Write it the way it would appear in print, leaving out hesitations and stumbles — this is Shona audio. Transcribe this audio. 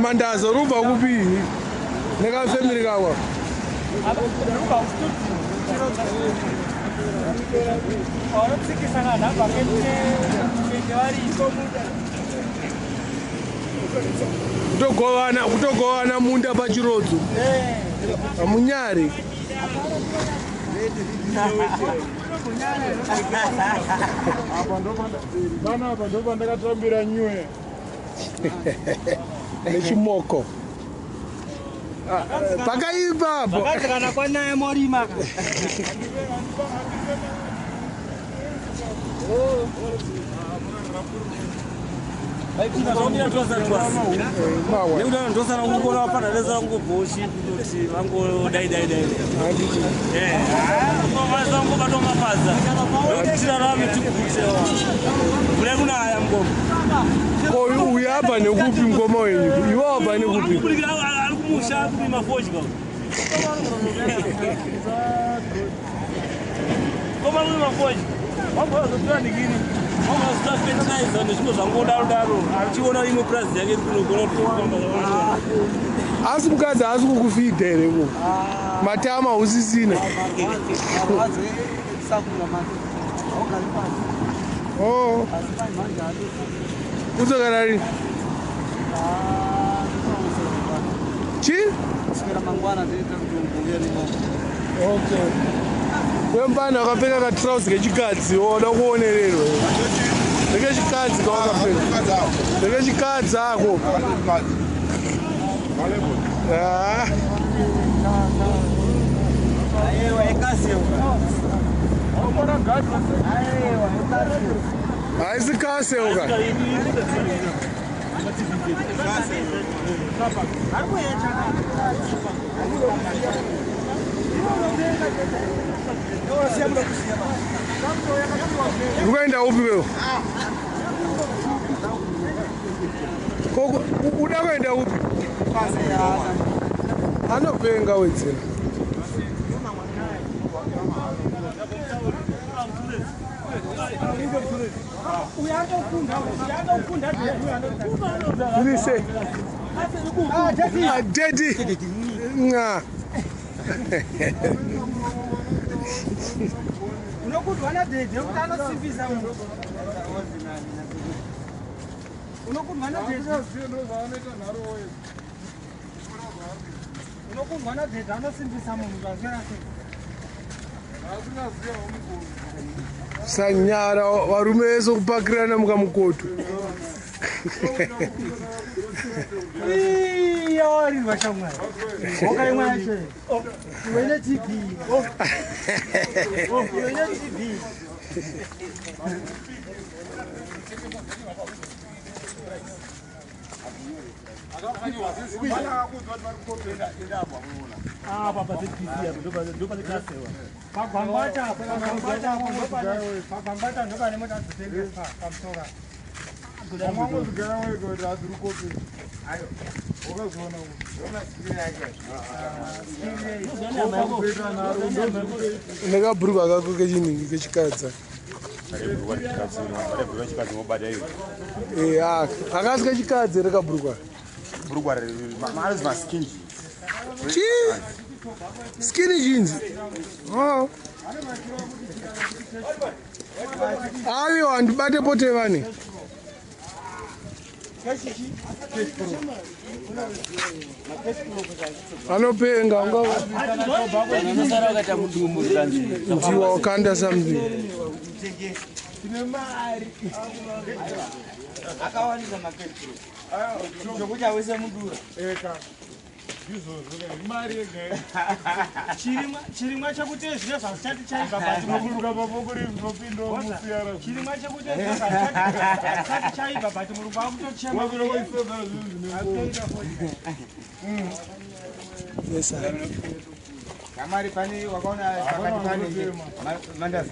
Mandazo rumba kupini nekafemiri kawa kutogovana munda pachirodzo amunyari apa ndo pandakatambira nyuwe nechimoko pakaipa apo kana kwanaye morima uyabva nekupi ngoma wenyu iwe wabva nekupi asi mukadzi asi kukufidha here ko matama usisina kuzokarari chi wembana wakapfeka katrausi kechikadzi woda kuonererwa ndekechikadzi kawakapfeka ndekechikadzi ako haisi kaseuka ukaenda upi wewe uda kuenda upi anopenga wedzera Lise. Daddy. Nga. Unokudwana dede utanosimbisa munhu. Unokudwana dede unokudwana dede anosimbisa munhu zvazvera sei. Sanyara varume vese kupakirana mukamukoto ori vashamwari okaimwe yacho wene TB wene TB nekabhuruka kako kechinhingi kechikadza akasi kechikadzi rekabhuruka skini jeans ayo handibate pote vane anopenga ndiwa wakanda something akawanisa maketro chokuti awese mudura chirimwa chekuti zviro zvazvichati chaibva chirimwa chekuti zvazvichati chaibva bati murungu akutochema kamari pane wakaona pakati pane mandazi